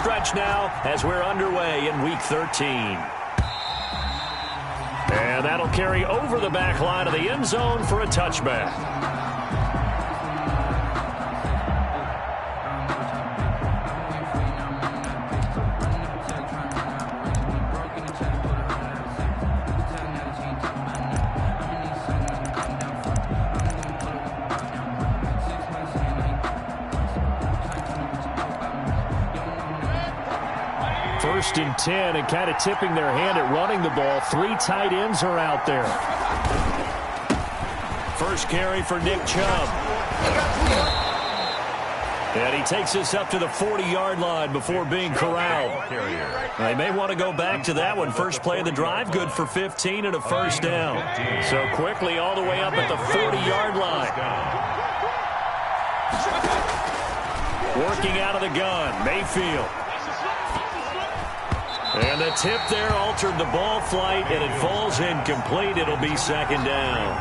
stretch now as we're underway in Week 13. And that'll carry over the back line of the end zone for a touchback. First and 10, and kind of tipping their hand at running the ball. 3 tight ends are out there. First carry for Nick Chubb. And he takes us up to the 40-yard line before being corralled. They may want to go back to that one. First play of the drive, good for 15 and a first down. So quickly all the way up at the 40-yard line. Working out of the gun, Mayfield. And the tip there altered the ball flight, and it falls incomplete. It'll be second down.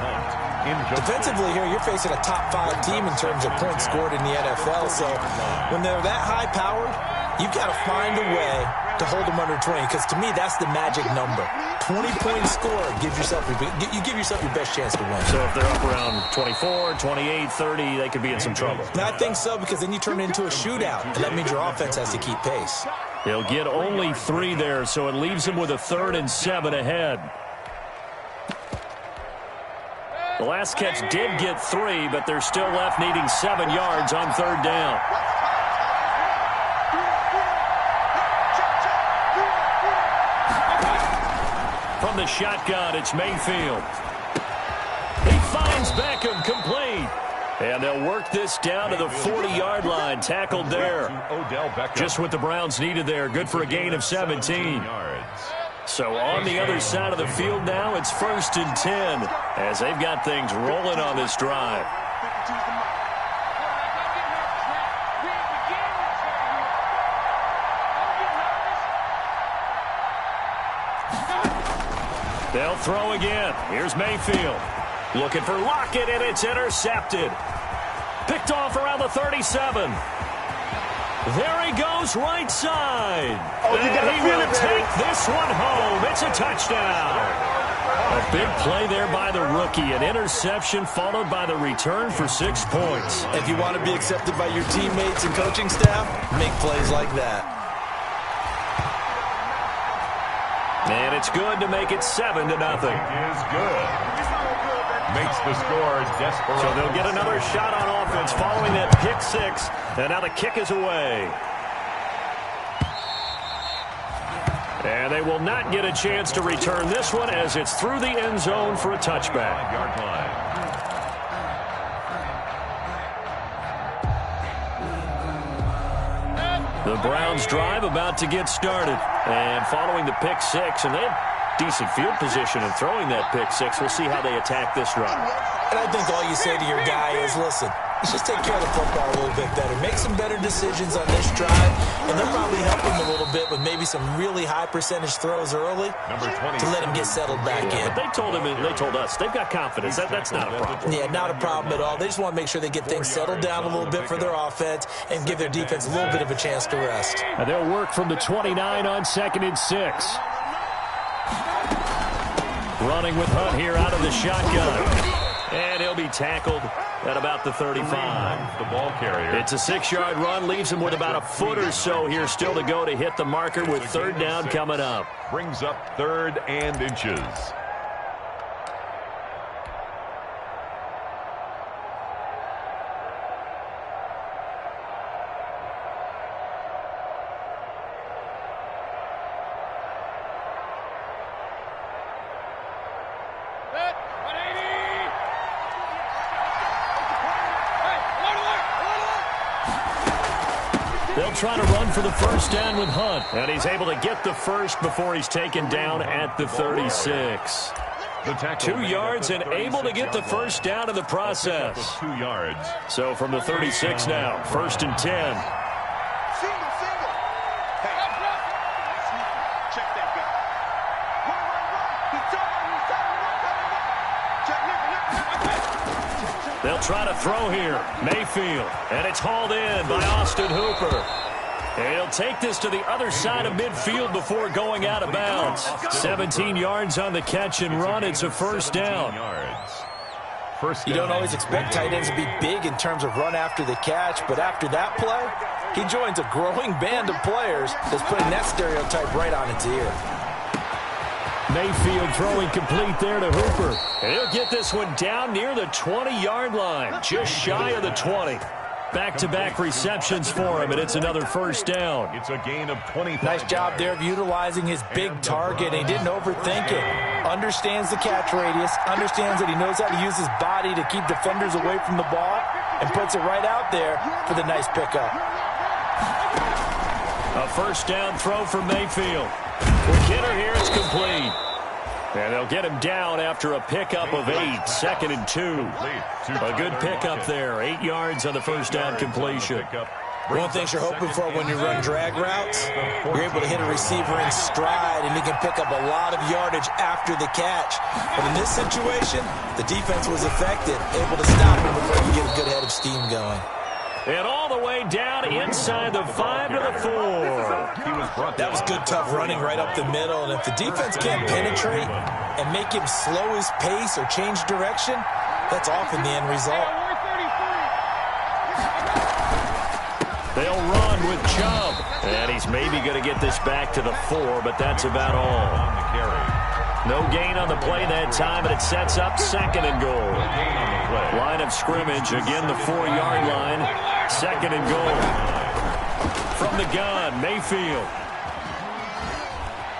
Defensively here, you're facing a top-5 team in terms of points scored in the NFL. So when they're that high-powered, you've got to find a way to hold them under 20. Because to me, that's the magic number. 20-point score gives yourself you give yourself your best chance to win. So if they're up around 24, 28, 30, they could be in some trouble. And I think so, because then you turn it into a shootout, and that means your offense has to keep pace. He'll get only 3 there, so it leaves him with a 3rd and 7 ahead. The last catch did get 3, but they're still left needing 7 yards on 3rd down. From the shotgun, it's Mayfield. He finds Beckham, complete. And they'll work this down to the 40-yard line. Tackled there. Just what the Browns needed there. Good for a gain of 17. So on the other side of the field now, it's 1st and 10 as they've got things rolling on this drive. They'll throw again. Here's Mayfield. Looking for Lockett, and it's intercepted. Picked off around the 37. There he goes, right side. And he will take this one home. It's a touchdown. A big play there by the rookie. An interception followed by the return for 6 points. If you want to be accepted by your teammates and coaching staff, make plays like that. And it's good to make it 7-0. Is good. Makes the score desperate. So they'll get another shot on offense following that pick 6. And now the kick is away. And they will not get a chance to return this one as it's through the end zone for a touchback. 5-yard line. The Browns drive about to get started. And following the pick 6, and they have decent field position in throwing that pick 6. We'll see how they attack this drive. And I think all you say to your guy is, listen, let's just take care of the football a little bit better. Make some better decisions on this drive, and they'll probably help him a little bit with maybe some really high percentage throws early to let him get settled back in. But they told him, and they told us, they've got confidence. That's not a problem. Yeah, not a problem at all. They just want to make sure they get things settled down a little bit for their offense and give their defense a little bit of a chance to rest. And they'll work from the 29 on 2nd and 6. Running with Hunt here out of the shotgun. And he'll be tackled at about the 35. The ball carrier. It's a 6-yard run. Leaves him with about a foot or so here still to go to hit the marker with 3rd down coming up. Brings up 3rd and inches. They'll try to run for the first down with Hunt. And he's able to get the first before he's taken down at the 36. 2 yards and able to get the first down in the process. 2 yards. So from the 36 now, 1st and 10. They'll try to throw here. Mayfield. And it's hauled in by Austin Hooper. And he'll take this to the other side of midfield before going out of bounds. 17 yards on the catch and run. It's a first down. You don't always expect tight ends to be big in terms of run after the catch, but after that play, he joins a growing band of players that's putting that stereotype right on its ear. Mayfield throwing complete there to Hooper. And he'll get this one down near the 20-yard line, just shy of the 20. Back-to-back receptions for him, and it's another first down. It's a gain of 20. Nice job there of utilizing his big target. He didn't overthink it. Understands the catch radius, understands that he knows how to use his body to keep defenders away from the ball, and puts it right out there for the nice pickup. A first down throw for Mayfield. Quick hitter here, it's complete. And they'll get him down after a pickup of 8, 2nd and 2. A good pickup there, 8 yards on the first down completion. One of the things you're hoping for when you run drag routes, you're able to hit a receiver in stride, and he can pick up a lot of yardage after the catch. But in this situation, the defense was effective, able to stop him before he could get a good head of steam going. And all the way down inside the 5 to the 4. That was good, tough running right up the middle. And if the defense can't penetrate and make him slow his pace or change direction, that's often the end result. They'll run with Chubb. And he's maybe going to get this back to the 4, but that's about all. No gain on the play that time, and it sets up 2nd and goal. Line of scrimmage, again the 4-yard line. 2nd and goal. From the gun, Mayfield.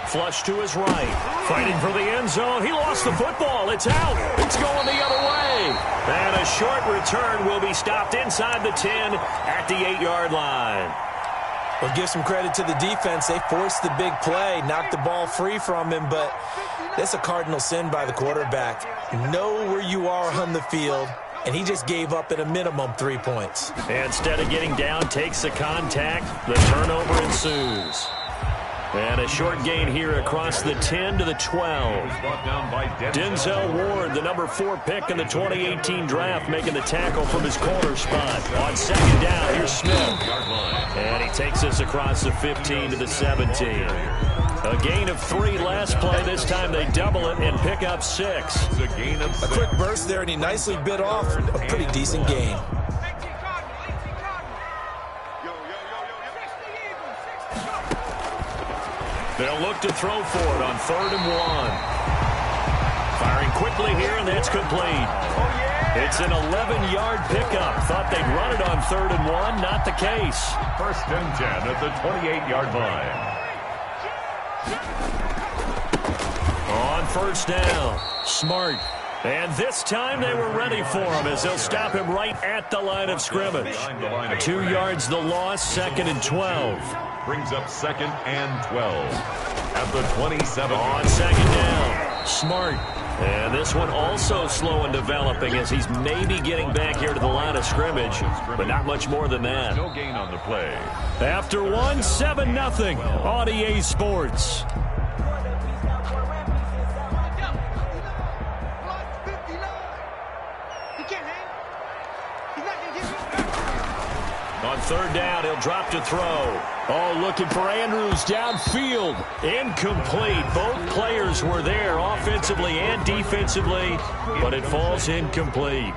Flush to his right. Fighting for the end zone. He lost the football. It's out. It's going the other way. And a short return will be stopped inside the 10 at the 8-yard line. Well, give some credit to the defense. They forced the big play, knocked the ball free from him, but that's a cardinal sin by the quarterback. Know where you are on the field, and he just gave up at a minimum 3 points. And instead of getting down, takes the contact. The turnover ensues. And a short gain here across the 10 to the 12. Denzel Ward, the number 4 pick in the 2018 draft, making the tackle from his corner spot. On 2nd down, here's Smith. And he takes us across the 15 to the 17. A gain of 3 last play. This time they double it and pick up 6. A quick burst there, and he nicely bit off a pretty decent gain. They'll look to throw for it on 3rd and 1. Firing quickly here, and that's complete. It's an 11-yard pickup. Thought they'd run it on 3rd and 1. Not the case. 1st and 10 at the 28-yard line. On 1st down, Smart. And this time they were ready for him as they'll stop him right at the line of scrimmage. 2 yards the loss, 2nd and 12. Brings up 2nd and 12 at the 27. On 2nd down, Smart. And this one also slow and developing as he's maybe getting back here to the line of scrimmage, but not much more than that. No gain on the play. After 1, 7-0 on EA Sports. On 3rd down, he'll drop to throw. Oh, looking for Andrews downfield. Incomplete. Both players were there offensively and defensively, but it falls incomplete.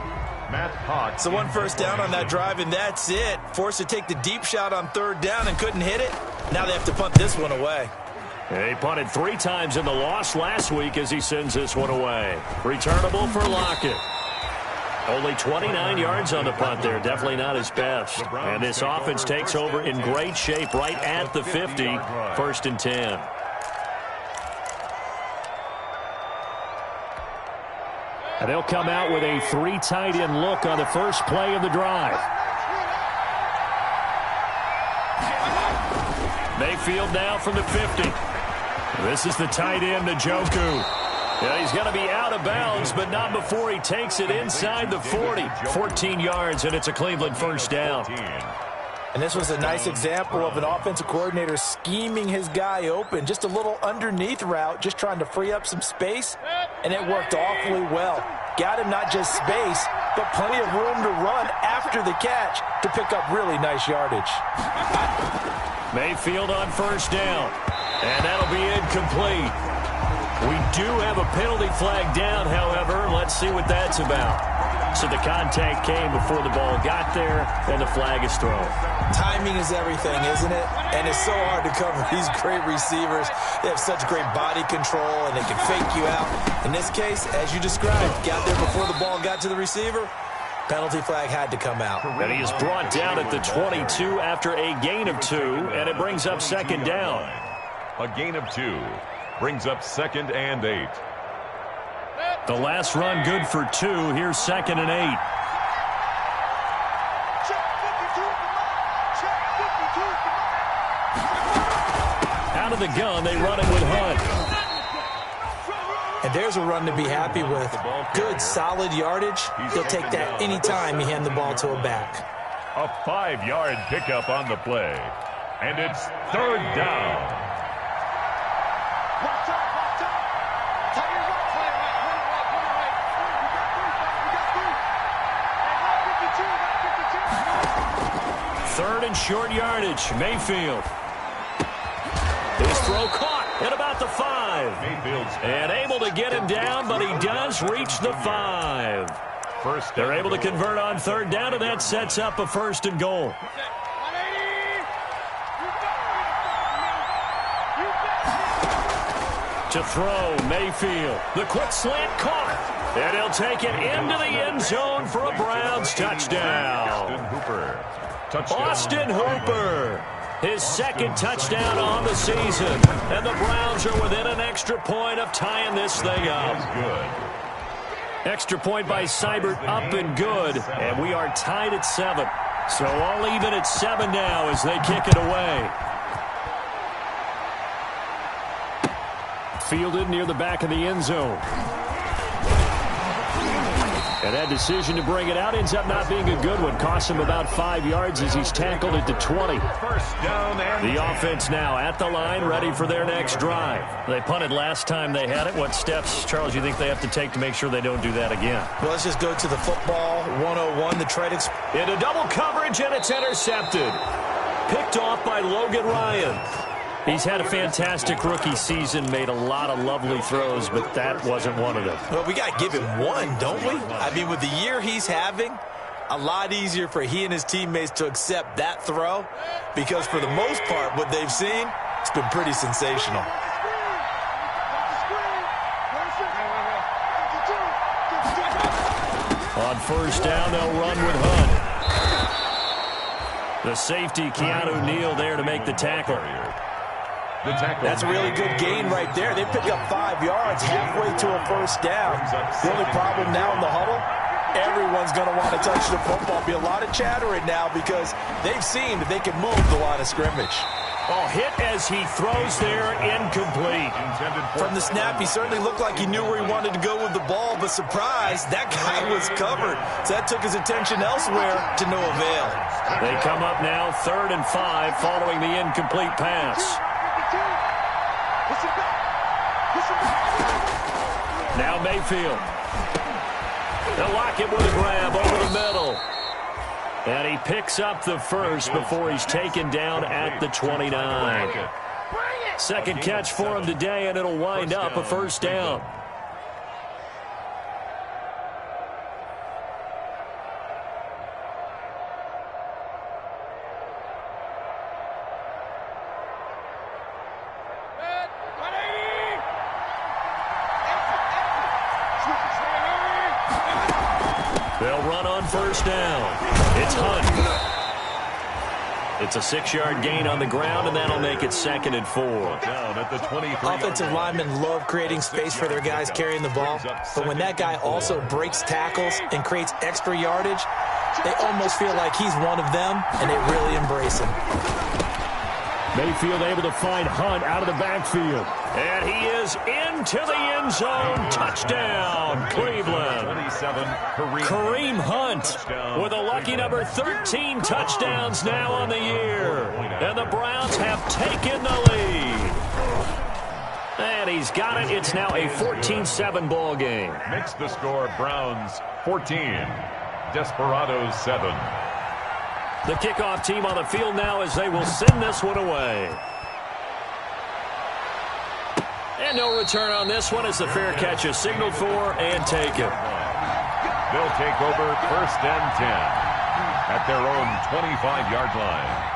So 1 first down on that drive, and that's it. Forced to take the deep shot on 3rd down and couldn't hit it. Now they have to punt this one away. He punted 3 times in the loss last week as he sends this one away. Returnable for Lockett. Only 29 yards on the punt there. Definitely not his best. And this offense takes over in great shape right at the 50. 1st and 10. And they'll come out with a 3 tight end look on the first play of the drive. Mayfield now from the 50. This is the tight end, Njoku. Yeah, he's going to be out of bounds, but not before he takes it inside the 40. 14 yards, and it's a Cleveland first down. And this was a nice example of an offensive coordinator scheming his guy open. Just a little underneath route, just trying to free up some space, and it worked awfully well. Got him not just space, but plenty of room to run after the catch to pick up really nice yardage. Mayfield on first down. And that'll be incomplete. We do have a penalty flag down, however. Let's see what that's about. So the contact came before the ball got there, and the flag is thrown. Timing is everything, isn't it? And it's so hard to cover these great receivers. They have such great body control, and they can fake you out. In this case, as you described, got there before the ball got to the receiver. Penalty flag had to come out. And he is brought down at the 22 after a gain of 2, and it brings up second down. A gain of 2 brings up 2nd and 8. The last run good for 2. Here's 2nd and 8. Out of the gun, they run it with Hunt. And there's a run to be happy with. Good, solid yardage. He'll take that any time you hand the ball to a back. A 5-yard pickup on the play. And it's 3rd down. Third and short yardage. Mayfield. His throw caught at about the 5. And able to get him down, but he does reach the 5. They're able to convert on 3rd down, and that sets up a 1st and goal. To throw, Mayfield. The quick slant caught. And he'll take it into the end zone for a Browns touchdown. Austin Hooper, his 2nd touchdown on the season. And the Browns are within an extra point of tying this thing up. Extra point by Seibert, up and good. And we are tied at 7. So all even at 7 now as they kick it away. Fielded near the back of the end zone. And that decision to bring it out ends up not being a good one. Costs him about 5 yards as he's tackled at the 20. The offense now at the line, ready for their next drive. They punted last time they had it. What steps, Charles, do you think they have to take to make sure they don't do that again? Well, let's just go to the football 101, the trade. Into double coverage, and it's intercepted. Picked off by Logan Ryan. He's had a fantastic rookie season, made a lot of lovely throws, but that wasn't one of them. Well, we got to give him one, don't we? I mean, with the year he's having, a lot easier for he and his teammates to accept that throw because for the most part, what they've seen, it's been pretty sensational. On first down, they'll run with Hunt. The safety, Keanu Neal, there to make the tackle. That's a really good gain right there. They pick up 5 yards halfway to a 1st down. The only problem now in the huddle, everyone's going to want to touch the football. Be a lot of chattering now because they've seen that they can move the line of scrimmage. Oh, hit as he throws there, incomplete. From the snap, he certainly looked like he knew where he wanted to go with the ball, but surprise, that guy was covered. So that took his attention elsewhere to no avail. They come up now 3rd and 5 following the incomplete pass. Now Mayfield. They'll lock it with a grab over the middle. And he picks up the 1st before he's taken down at the 29. 2nd catch for him today, and it'll wind up a 1st down. They'll run on first down. It's Hunt. It's a 6-yard gain on the ground, and that'll make it 2nd and 4. Down at the 23. Offensive linemen love creating space for their guys carrying the ball, but when that guy also breaks tackles and creates extra yardage, they almost feel like he's one of them, and they really embrace him. Mayfield able to find Hunt out of the backfield. And he is into the end zone. Touchdown, Cleveland. Kareem Hunt with a lucky number 13 touchdowns now on the year. And the Browns have taken the lead. And he's got it. It's now a 14-7 ball game. Makes the score Browns 14, Desperados 7. The kickoff team on the field now as they will send this one away. And no return on this one as the fair catch is signaled for and taken. They'll take over 1st and 10 at their own 25-yard line.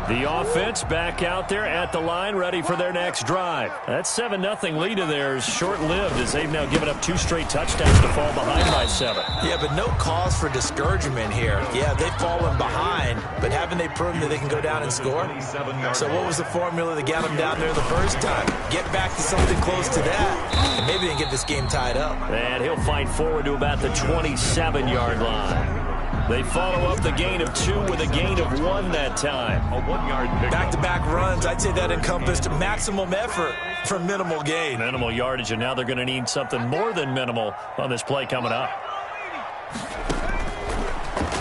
The offense back out there at the line, ready for their next drive. That 7-0 lead of theirs short-lived as they've now given up 2 straight touchdowns to fall behind by 7. Yeah, but no cause for discouragement here. Yeah, they've fallen behind, but haven't they proven that they can go down and score? So what was the formula that got them down there the first time? Get back to something close to that, and maybe they can get this game tied up. And he'll fight forward to about the 27-yard line. They follow up the gain of 2 with a gain of 1 that time. A 1-yard pickup. Back-to-back runs, I'd say that encompassed maximum effort for minimal gain. Minimal yardage, and now they're going to need something more than minimal on this play coming up.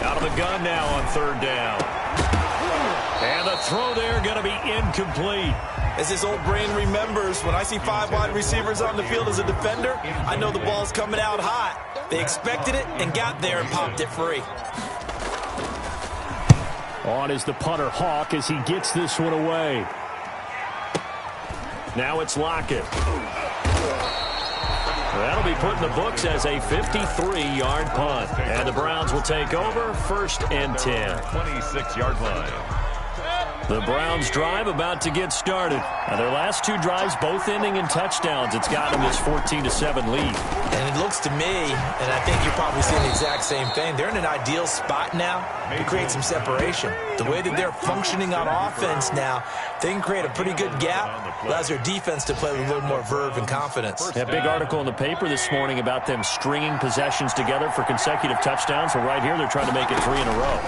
Out of the gun now on 3rd down. And the throw there going to be incomplete. As his old brain remembers, when I see 5 wide receivers on the field as a defender, I know the ball's coming out hot. They expected it and got there and popped it free. On is the punter Hawk as he gets this one away. Now it's Lockett. That'll be put in the books as a 53-yard punt. And the Browns will take over 1st and 10. 26-yard line. The Browns drive about to get started. Now their last 2 drives both ending in touchdowns. It's got them this 14-7 lead. And it looks to me, and I think you're probably seeing the exact same thing, they're in an ideal spot now to create some separation. The way that they're functioning on offense now, they can create a pretty good gap. Allows their defense to play with a little more verve and confidence. That big article in the paper this morning about them stringing possessions together for consecutive touchdowns. Well, right here they're trying to make it 3 in a row.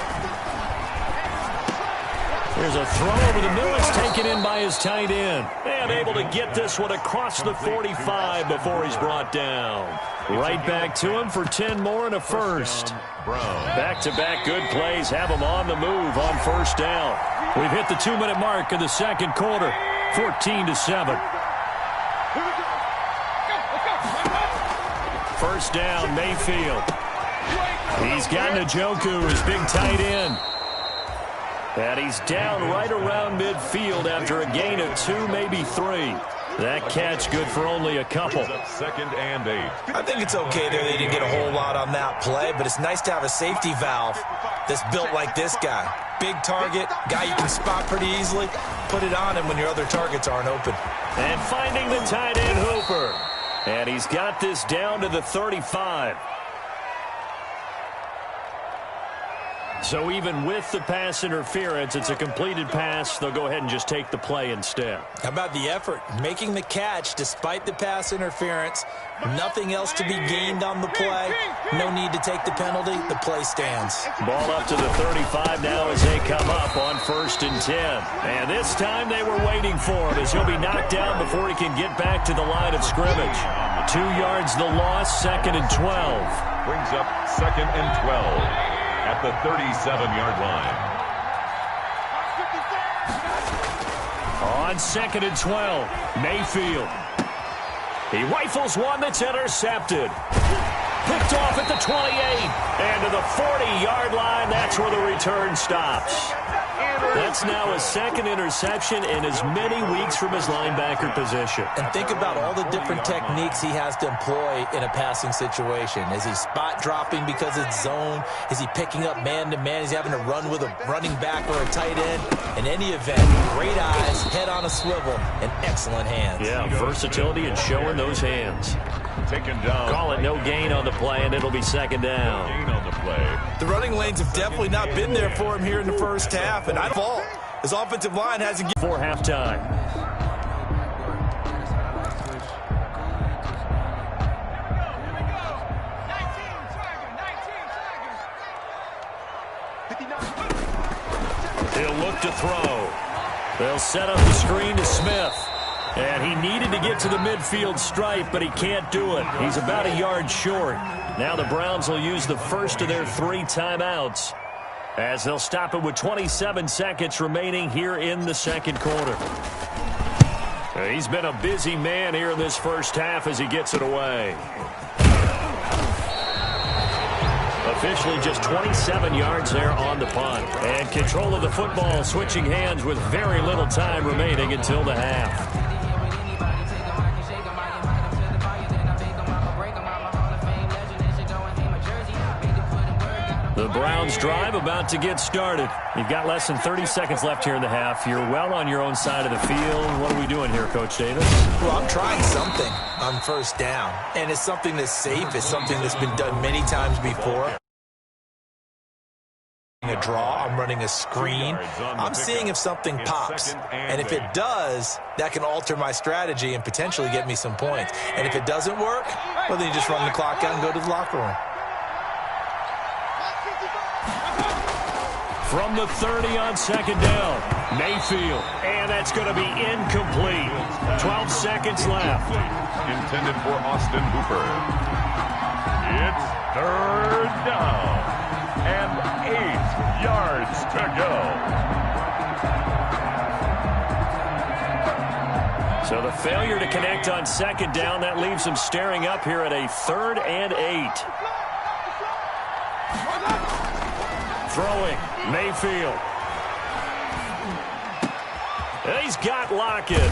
There's a throw over the middle. It's taken in by his tight end. And able to get this one across the 45 before he's brought down. Right back to him for 10 more and a first. Back-to-back good plays have him on the move on 1st down. We've hit the 2-minute mark of the 2nd quarter. 14-7. 1st down, Mayfield. He's got Njoku, his big tight end. And he's down right around midfield after a gain of 2, maybe 3. That catch good for only a couple. 2nd and 8. I think it's okay there. They didn't get a whole lot on that play, but it's nice to have a safety valve that's built like this guy. Big target, guy you can spot pretty easily. Put it on him when your other targets aren't open. And finding the tight end Hooper. And he's got this down to the 35. So even with the pass interference, it's a completed pass. They'll go ahead and just take the play instead. How about the effort? Making the catch despite the pass interference. Nothing else to be gained on the play. No need to take the penalty. The play stands. Ball up to the 35 now as they come up on 1st and 10. And this time they were waiting for him as he'll be knocked down before he can get back to the line of scrimmage. 2 yards the loss, 2nd and 12. Brings up 2nd and 12. At the 37-yard line. On 2nd and 12, Mayfield. He rifles one that's intercepted. Picked off at the 28. And to the 40-yard line, that's where the return stops. That's now his 2nd interception in as many weeks from his linebacker position. And think about all the different techniques he has to employ in a passing situation. Is he spot dropping because it's zone? Is he picking up man-to-man? Is he having to run with a running back or a tight end? In any event, great eyes, head on a swivel, and excellent hands. Yeah, versatility and showing those hands. Taken down. Call it no gain on the play, and it'll be 2nd down. Gain on the play. The running lanes have definitely not been there for him here in the first half, and I fault. His offensive line hasn't given. For halftime. He'll look to throw. They'll set up the screen to Smith. And he needed to get to the midfield stripe, but he can't do it. He's about a yard short. Now the Browns will use the first of their 3 timeouts as they'll stop it with 27 seconds remaining here in the 2nd quarter. He's been a busy man here in this first half as he gets it away. Officially just 27 yards there on the punt. And control of the football switching hands with very little time remaining until the half. The Browns drive about to get started. You've got less than 30 seconds left here in the half. You're well on your own side of the field. What are we doing here, Coach Davis? Well, I'm trying something on first down. And it's something that's safe. It's something that's been done many times before. A draw, I'm running a screen. I'm seeing if something pops. And if it does, that can alter my strategy and potentially get me some points. And if it doesn't work, well, then you just run the clock out and go to the locker room. From the 30 on second down, Mayfield. And that's going to be incomplete. 12 seconds left. Intended for Austin Hooper. It's third down. And 8 yards to go. So the failure to connect on second down, that leaves him staring up here at a 3rd and 8. Throwing, Mayfield. And he's got Lockett.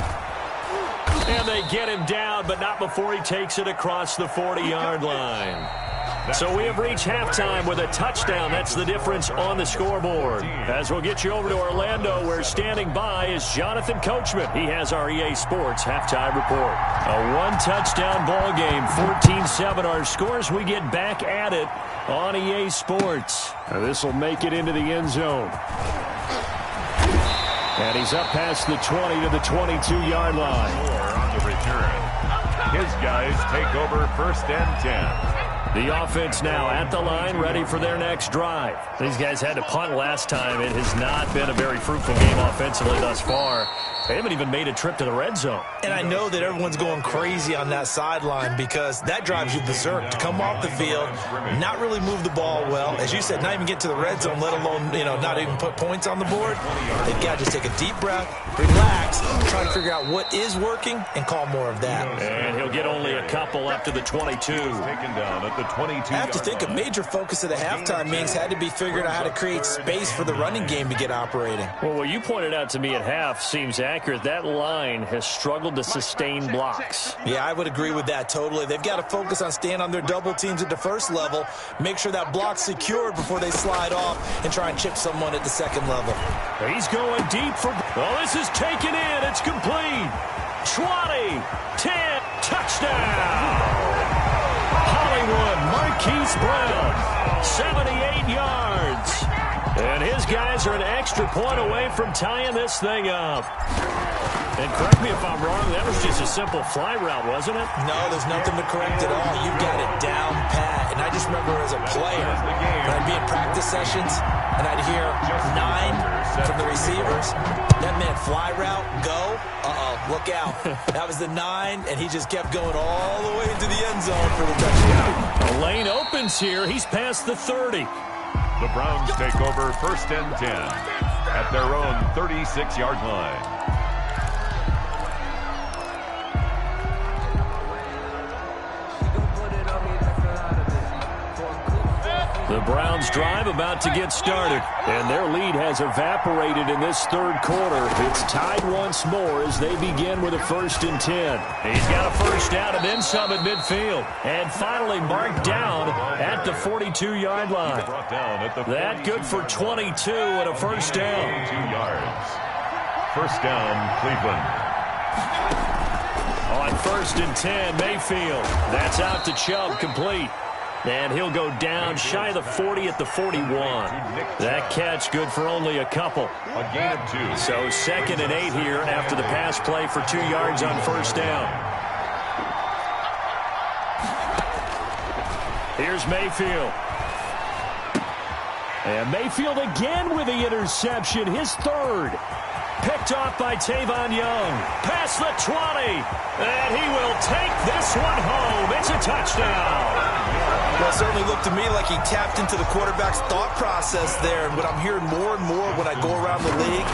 And they get him down, but not before he takes it across the 40-yard line. So we have reached halftime with a touchdown. That's the difference on the scoreboard. As we'll get you over to Orlando, where standing by is Jonathan Coachman. He has our EA Sports halftime report. A one-touchdown ball game, 14-7 our scores. We get back at it on EA Sports. Now this will make it into the end zone. And he's up past the 20 to the 22-yard line. On the return. His guys take over 1st and 10. The offense now at the line, ready for their next drive. These guys had to punt last time. It has not been a very fruitful game offensively thus far. They haven't even made a trip to the red zone. And I know that everyone's going crazy on that sideline because that drives you berserk. To come off the field, not really move the ball well. As you said, not even get to the red zone, let alone, not even put points on the board. They've got to just take a deep breath, relax, try to figure out what is working, and call more of that. And he'll get only a couple up to the 22. Taken down at the 22. I have to think a major focus of the halftime meetings had to be figuring out how to create space for the running game to get operating. Well, what you pointed out to me at half seems accurate. That line has struggled to sustain blocks. Yeah, I would agree with that totally. They've got to focus on staying on their double teams at the first level, make sure that block's secured before they slide off and try and chip someone at the second level. He's going deep for... Oh, this is taken in. It's complete. 20, 10, touchdown. Hollywood, Marquise Brown, 78 yards. And his guys are an extra point away from tying this thing up. And correct me if I'm wrong, that was just a simple fly route, wasn't it? No, there's nothing to correct at all. You've got it down pat. And I just remember as a player, when I'd be in practice sessions, and I'd hear 9 from the receivers. That meant fly route, go. Look out. That was the 9, and he just kept going all the way into the end zone for the touchdown. The lane opens here. He's past the 30. The Browns take over 1st and 10 at their own 36-yard line. The Browns drive about to get started, and their lead has evaporated in this third quarter. It's tied once more as they begin with a 1st and 10. He's got a first down and then some at midfield, and finally marked down at the 42-yard line. That good for 22 and a first down. 2 yards. First down, Cleveland. On 1st and 10, Mayfield. That's out to Chubb, complete. And he'll go down shy of the 40 at the 41. That catch good for only a couple. A gain of 2. So 2nd and 8 here after the pass play for 2 yards on first down. Here's Mayfield. And Mayfield again with the interception, his 3rd. Picked off by Tavon Young. Past the 20. And he will take this one home. It's a touchdown. Well, it certainly looked to me like he tapped into the quarterback's thought process there. And what I'm hearing more and more when I go around the league,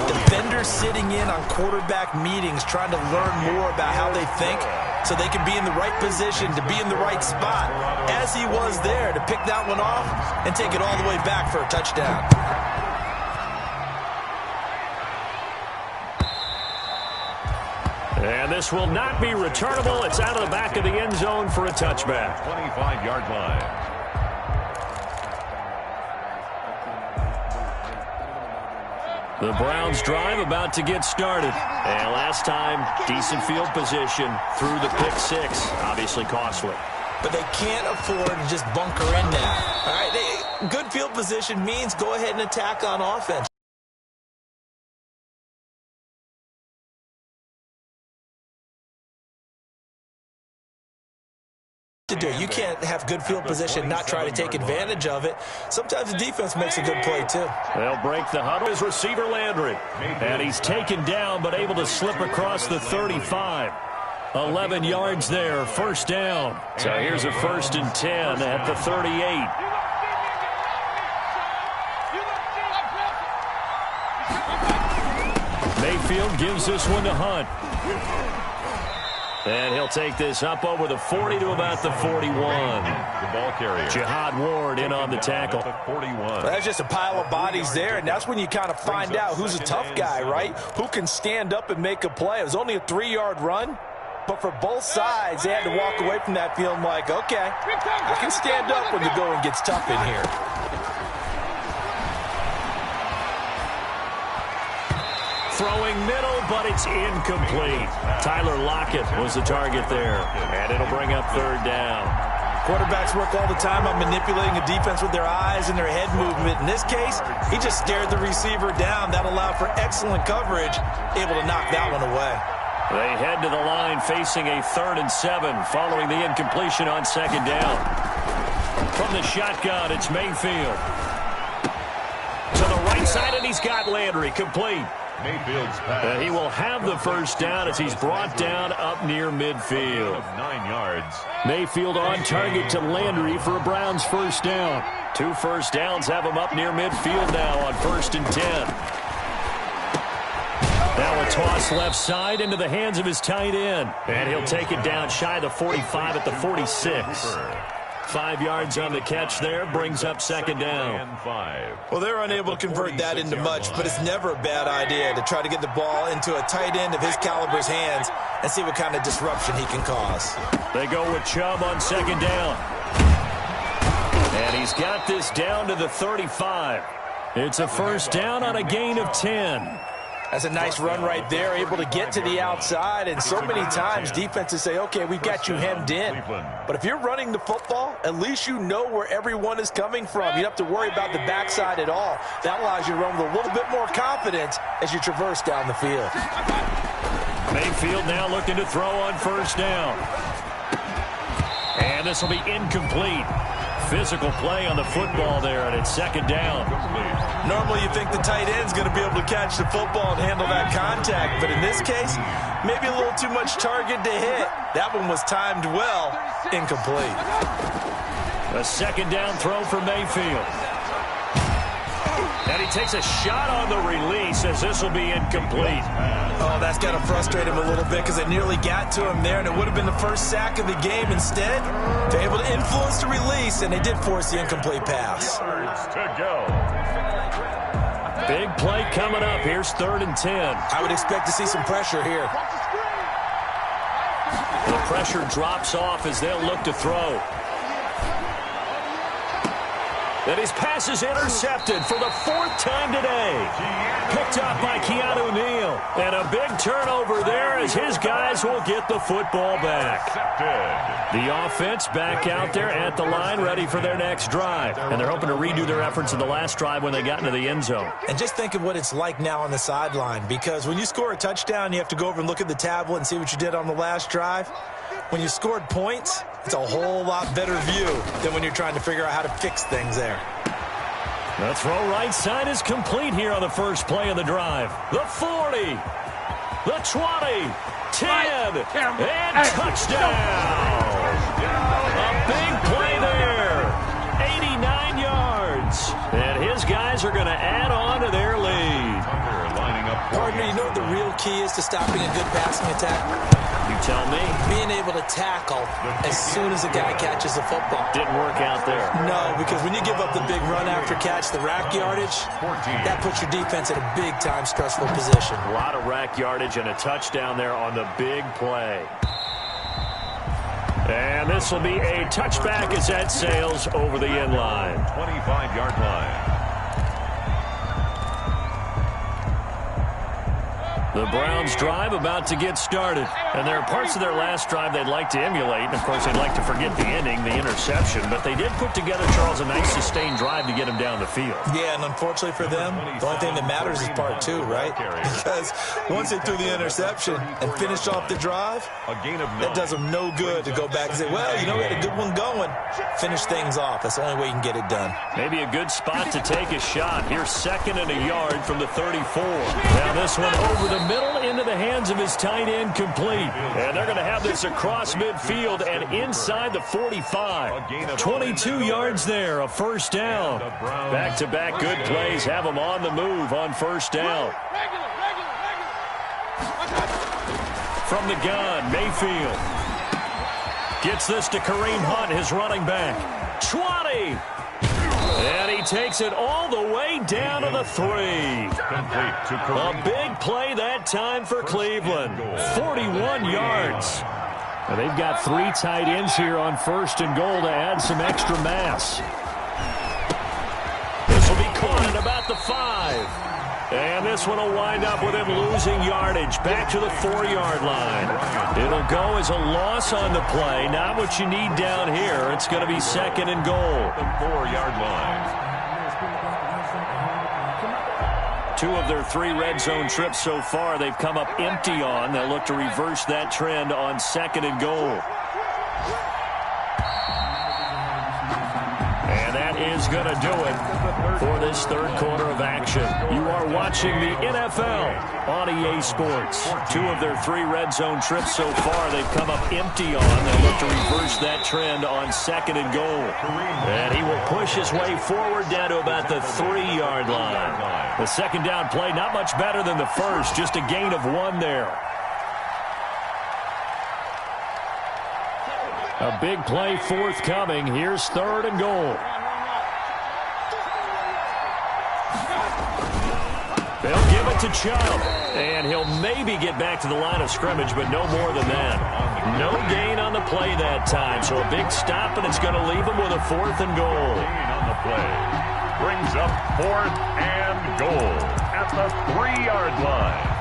defenders sitting in on quarterback meetings trying to learn more about how they think so they can be in the right position to be in the right spot, as he was there to pick that one off and take it all the way back for a touchdown. And this will not be returnable. It's out of the back of the end zone for a touchback. 25-yard line. The Browns drive about to get started. And last time, decent field position through the pick six. Obviously costly. But they can't afford to just bunker in now. All right, good field position means go ahead and attack on offense. You can't have good field position, not try to take advantage of it. Sometimes the defense makes a good play, too. They'll break the huddle. His receiver, Landry. And he's taken down, but able to slip across the 35. 11 yards there, first down. So here's a 1st and 10 at the 38. Mayfield gives this one to Hunt. And he'll take this up over the 40 to about the 41. The ball carrier. Jihad Ward in on the tackle. 41. Well, that's just a pile of bodies there, and that's when you kind of find out who's a tough guy, right? Who can stand up and make a play. It was only a 3-yard run, but for both sides, they had to walk away from that feeling like, okay, I can stand up when the going gets tough in here. Throwing middle, but it's incomplete. Tyler Lockett was the target there, and it'll bring up 3rd down. Quarterbacks work all the time on manipulating a defense with their eyes and their head movement. In this case, he just stared the receiver down. That allowed for excellent coverage, able to knock that one away. They head to the line facing a 3rd and 7 following the incompletion on 2nd down. From the shotgun, it's Mayfield. To the right side, and he's got Landry complete. Mayfield's pass. And he will have the 1st down as he's brought down up near midfield. 9 yards. Mayfield on target to Landry for a Browns 1st down. 2 1st downs have him up near midfield now on 1st and 10. Now a toss left side into the hands of his tight end. And he'll take it down shy of the 45 at the 46. 5 yards on the catch there, brings up 2nd down. Well, they're unable to convert that into much, but it's never a bad idea to try to get the ball into a tight end of his caliber's hands and see what kind of disruption he can cause. They go with Chubb on 2nd down. And he's got this down to the 35. It's a 1st down on a gain of 10. That's a nice run right there, able to get to the outside. And so many times defenses say, okay, we've got you hemmed in. But if you're running the football, at least you know where everyone is coming from. You don't have to worry about the backside at all. That allows you to run with a little bit more confidence as you traverse down the field. Mayfield now looking to throw on 1st down. And this will be incomplete. Physical play on the football there, and it's 2nd down. Normally you think the tight end's going to be able to catch the football and handle that contact, but in this case, maybe a little too much target to hit. That one was timed well, incomplete. A 2nd down throw for Mayfield. And he takes a shot on the release as this will be incomplete. Oh, that's got to frustrate him a little bit because it nearly got to him there, and it would have been the 1st sack of the game. Instead, they're able to influence the release, and they did force the incomplete pass. Big play coming up. Here's 3rd and 10. I would expect to see some pressure here. The pressure drops off as they'll look to throw. And his pass is intercepted for the 4th time today. Picked up by Keanu Neal. And a big turnover there as his guys will get the football back. The offense back out there at the line, ready for their next drive. And they're hoping to redo their efforts in the last drive when they got into the end zone. And just think of what it's like now on the sideline, because when you score a touchdown, you have to go over and look at the tablet and see what you did on the last drive. When you scored points, it's a whole lot better view than when you're trying to figure out how to fix things there. The throw right side is complete here on the first play of the drive. The 40, the 20, 10, and touchdown. A big play there. And his guys are going to add on to their lead. Partner, you know what the real key is to stopping a good passing attack? You tell me. Being able to tackle as soon as a guy catches the football. Didn't work out there. No, because when you give up the big run after catch, the rack yardage, that puts your defense in a big-time stressful position. A lot of rack yardage and a touchdown there on the big play. And this will be a touchback as that sails over the end line. 25-yard line. The Browns drive about to get started. And there are parts of their last drive they'd like to emulate. And, of course, they'd like to forget the ending, the interception. But they did put together, Charles, a nice sustained drive to get him down the field. Yeah, and unfortunately for them, the only thing that matters is part two, right? Because once they threw the interception and finished off the drive, that does them no good to go back and say, well, you know, we had a good one going. Finish things off. That's the only way you can get it done. Maybe a good spot to take a shot. Here's 2nd and a yard from the 34. Now this one over the middle into the hands of his tight end, complete. And they're going to have this across midfield and inside the 45. 22 yards there, a first down. Back-to-back good plays have them on the move on first down. From the gun, Mayfield gets this to Kareem Hunt, his running back. 20. And he takes it all the way down to the 3. A big play that time for Cleveland. 41 yards. Now they've got 3 tight ends here on 1st and goal to add some extra mass. This will be caught at about the 5. And this one will wind up with him losing yardage back to the 4-yard line. It'll go as a loss on the play. Not what you need down here. It's going to be 2nd and goal. The 4-yard line. 2 of their 3 red zone trips so far they've come up empty on. They'll look to reverse that trend on 2nd and goal. And that is going to do it for this 3rd quarter of action. You are watching the NFL on EA Sports. 2 of their 3 red zone trips so far they've come up empty on. They'll look to reverse that trend on 2nd and goal. And he will push his way forward down to about the 3-yard line. The 2nd down play not much better than the first, just a gain of 1 there. A big play forthcoming. Here's 3rd and goal. They'll give it to Chubb. And he'll maybe get back to the line of scrimmage, but no more than that. No gain on the play that time. So a big stop, and it's going to leave him with a 4th and goal. Gain on the play. Brings up 4th and goal at the 3-yard line.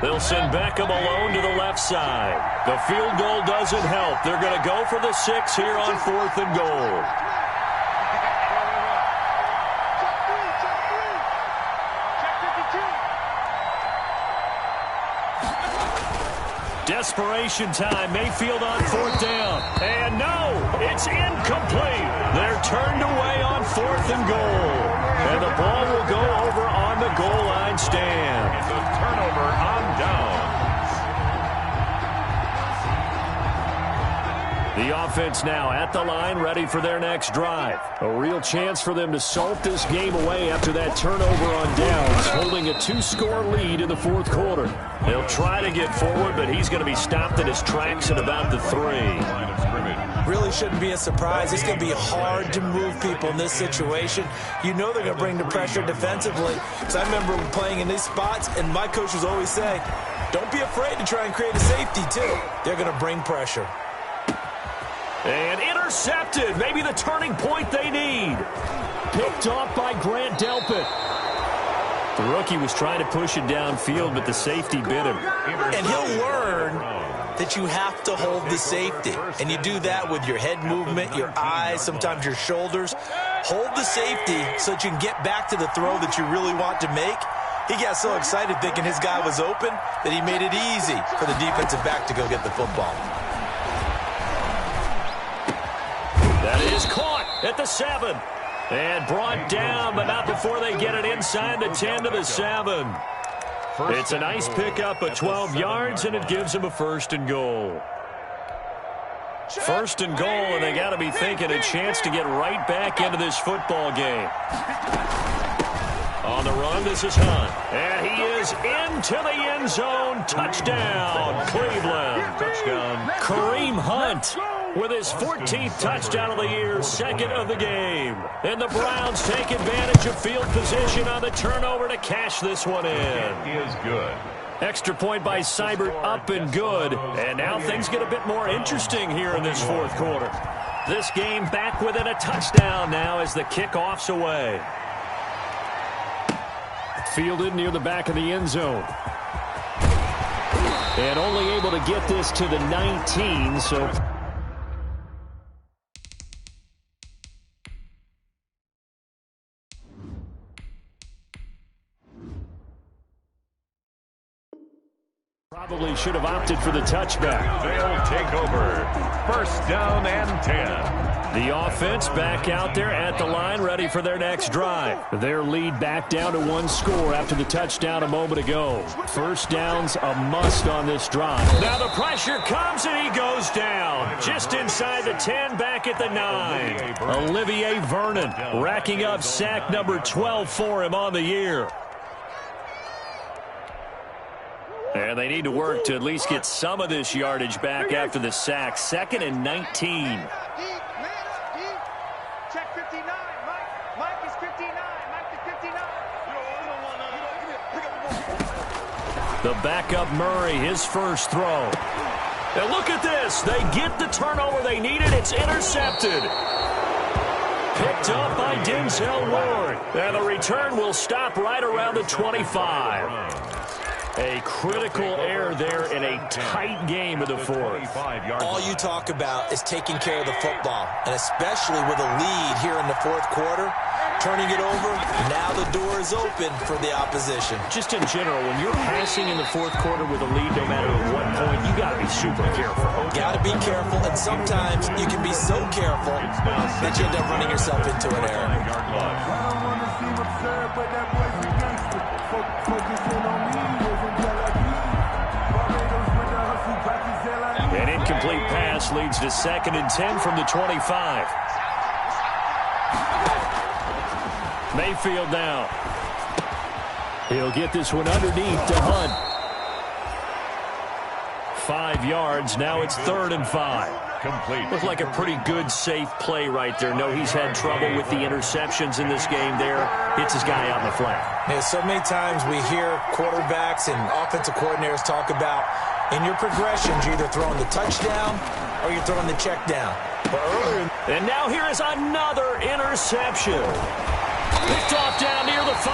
They'll send Beckham alone to the left side. The field goal doesn't help. They're going to go for the 6 here on 4th and goal. Desperation time. Mayfield on 4th down. And no, it's incomplete. They're turned away on 4th and goal. And the ball will go over on the goal line stand. It's a turnover on downs. The offense now at the line, ready for their next drive. A real chance for them to salt this game away after that turnover on downs, holding a 2-score lead in the 4th quarter. They'll try to get forward, but he's going to be stopped in his tracks at about the 3. Line of scrimmage. Really shouldn't be a surprise. It's going to be hard to move people in this situation. You know they're going to bring the pressure defensively. Because I remember playing in these spots, and my coaches always say, don't be afraid to try and create a safety, too. They're going to bring pressure. And intercepted. Maybe the turning point they need. Picked off by Grant Delpit. The rookie was trying to push it downfield, but the safety bit him. And he'll learn that you have to hold the safety. And you do that with your head movement, your eyes, sometimes your shoulders. Hold the safety so that you can get back to the throw that you really want to make. He got so excited thinking his guy was open that he made it easy for the defensive back to go get the football. That is caught at the 7. And brought down, but not before they get it inside the 10 to the 7. It's a nice pickup of 12 yards, and it gives him a 1st and goal. First and goal, and they got to be thinking a chance to get right back into this football game. On the run, this is Hunt. And he is into the end zone. Touchdown, Cleveland. Touchdown. Kareem Hunt with his 14th touchdown of the year, second of the game. And the Browns take advantage of field position on the turnover to cash this one in. He is good. Extra point by Seibert, up and good. And now things get a bit more interesting here in this fourth quarter. This game back within a touchdown now as the kickoff's away. Fielded near the back of the end zone. And only able to get this to the 19, so... Probably should have opted for the touchback. They'll take over. First down and 10. The offense back out there at the line, ready for their next drive. Their lead back down to one score after the touchdown a moment ago. First down's a must on this drive. Now the pressure comes and he goes down. Just inside the 10, back at the 9. Olivier Vernon racking up sack number 12 for him on the year. And they need to work to at least get some of this yardage back after the sack. Second and 19. Check 59. Mike is 59. Mike is 59. The backup Murray, his first throw. And look at this. They get the turnover they needed. It's intercepted. Picked up by Denzel Ward. And the return will stop right around the 25. A critical error there in a tight game of the fourth. All you talk about is taking care of the football, and especially with a lead here in the fourth quarter, turning it over, now the door is open for the opposition. Just in general, when you're passing in the fourth quarter with a lead, no matter at what point, you got to be super careful. Got to be careful, and sometimes you can be so careful that you end up running yourself into an error. I don't want to seem absurd, but that boy's a gangster. Focusing on me. An incomplete pass leads to second and 10 from the 25. Mayfield now. He'll get this one underneath to Hunt. 5 yards. Now it's 3rd and 5. Complete. Looked like a pretty good, safe play right there. No, he's had trouble with the interceptions in this game there. Hits his guy out in the flat. Yeah, so many times we hear quarterbacks and offensive coordinators talk about in your progressions, you're either throwing the touchdown or you're throwing the check down. But earlier, and now here is another interception. Picked off down near the 5.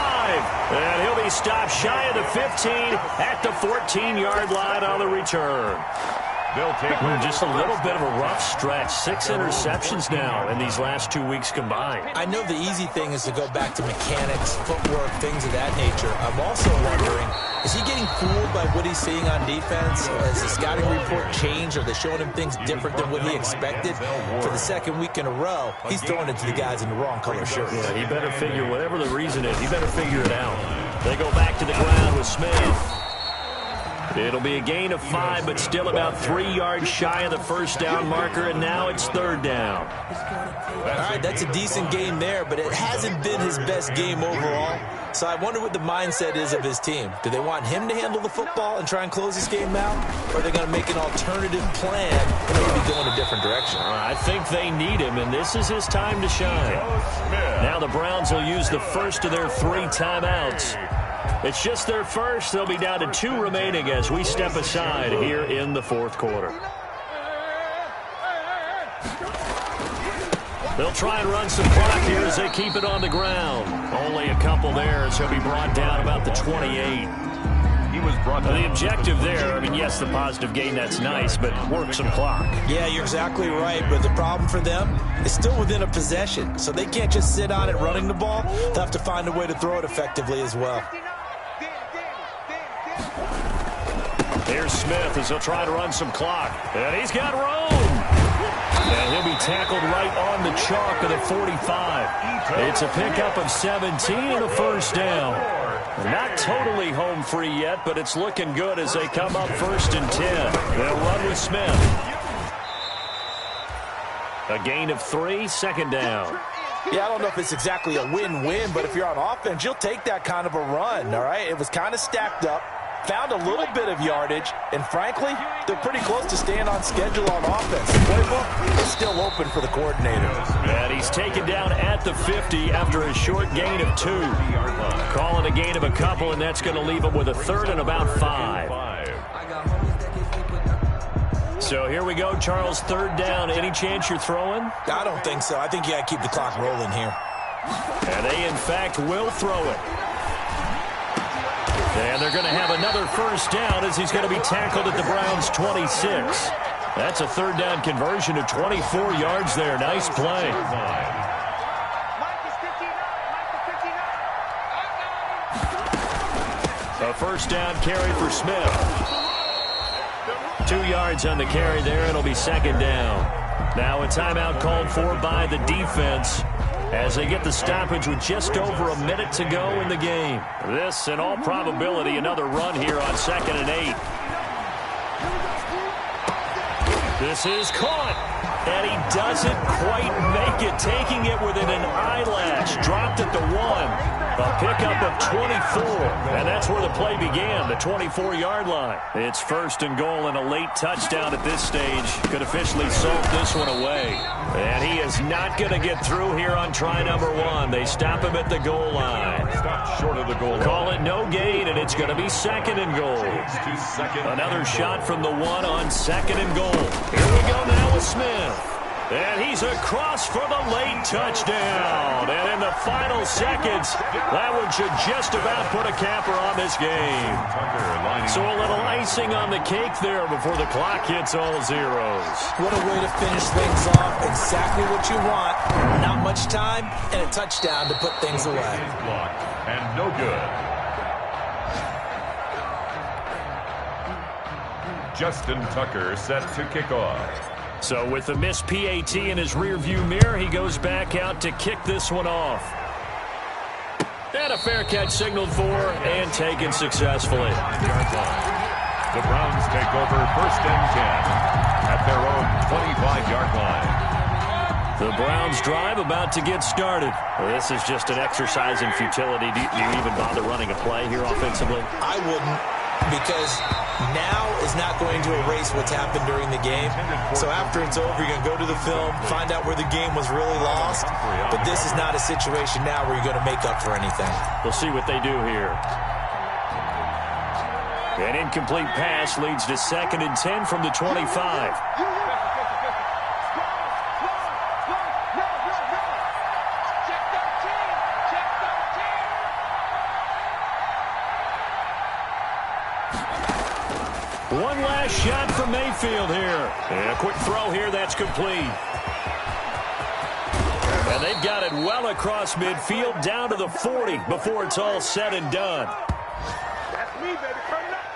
And he'll be stopped shy of the 15 at the 14-yard line on the return. They'll take just a little bit of a rough stretch. 6 interceptions now in these last 2 weeks combined. I know the easy thing is to go back to mechanics, footwork, things of that nature. I'm also wondering, is he getting fooled by what he's seeing on defense? Has the scouting report changed? Are they showing him things different than what he expected? For the second week in a row, he's throwing it to the guys in the wrong color shirts. Yeah, he better figure, whatever the reason is, he better figure it out. They go back to the ground with Smith. It'll be a gain of 5, but still about 3 yards shy of the first down marker, and now it's 3rd down. All right, that's a decent game there, but it hasn't been his best game overall. So I wonder what the mindset is of his team. Do they want him to handle the football and try and close this game out? Or are they going to make an alternative plan and maybe go in a different direction? I think they need him, and this is his time to shine. Now the Browns will use the first of their 3 timeouts. It's just their first. They'll be down to 2 remaining as we step aside here in the fourth quarter. They'll try and run some clock here as they keep it on the ground. Only a couple there as he'll be brought down about the 28. He was brought down. The objective there, I mean, yes, the positive gain, that's nice, but work some clock. Yeah, you're exactly right, but the problem for them is still within a possession, so they can't just sit on it running the ball. They'll have to find a way to throw it effectively as well. Here's Smith as he'll try to run some clock. And he's got room. And he'll be tackled right on the chalk of the 45. It's a pickup of 17 and a first down. Not totally home free yet, but it's looking good as they come up 1st and 10. They'll run with Smith. A gain of 3, second down. Yeah, I don't know if it's exactly a win-win, but if you're on offense, you'll take that kind of a run, all right? It was kind of stacked up, found a little bit of yardage, and frankly, they're pretty close to staying on schedule on offense. The playbook is still open for the coordinator. And he's taken down at the 50 after a short gain of 2. Calling a gain of a couple, and that's going to leave him with a third and about 5. So here we go, Charles, third down. Any chance you're throwing? I don't think so. I think you got to keep the clock rolling here. And they, in fact, will throw it. And they're going to have another first down as he's going to be tackled at the Browns' 26. That's a third down conversion of 24 yards there. Nice play. A first down carry for Smith. 2 yards on the carry there. It'll be second down. Now a timeout called for by the defense as they get the stoppage with just over a minute to go in the game. This, in all probability, another run here on 2nd and 8. This is caught, and he doesn't quite make it, taking it within an eyelash. Dropped at the 1. A pickup of 24, and that's where the play began, the 24-yard line. It's first and goal, and a late touchdown at this stage could officially salt this one away. And he is not going to get through here on try number 1. They stop him at the goal line. Stop short of the goal line. Call it no gain, and it's going to be second and goal. Another shot from the 1 on 2nd and goal. Here we go now with Smith. And he's across for the late touchdown. And in the final seconds, that one should just about put a capper on this game. So a little icing on the cake there before the clock hits all zeros. What a way to finish things off. Exactly what you want. Not much time and a touchdown to put things away. And no good. Justin Tucker set to kick off. So with the missed PAT in his rearview mirror, he goes back out to kick this one off. And a fair catch signaled for and taken successfully. The Browns take over 1st and 10 at their own 25-yard line. The Browns drive about to get started. Well, this is just an exercise in futility. Do you even bother running a play here offensively? I wouldn't, because now is not going to erase what's happened during the game. So after it's over, you're going to go to the film, find out where the game was really lost. But this is not a situation now where you're going to make up for anything. We'll see what they do here. An incomplete pass leads to 2nd and 10 from the 25. One last shot from Mayfield here. And a quick throw here that's complete. And they've got it well across midfield down to the 40 before it's all said and done. That's me, baby. Turn it up.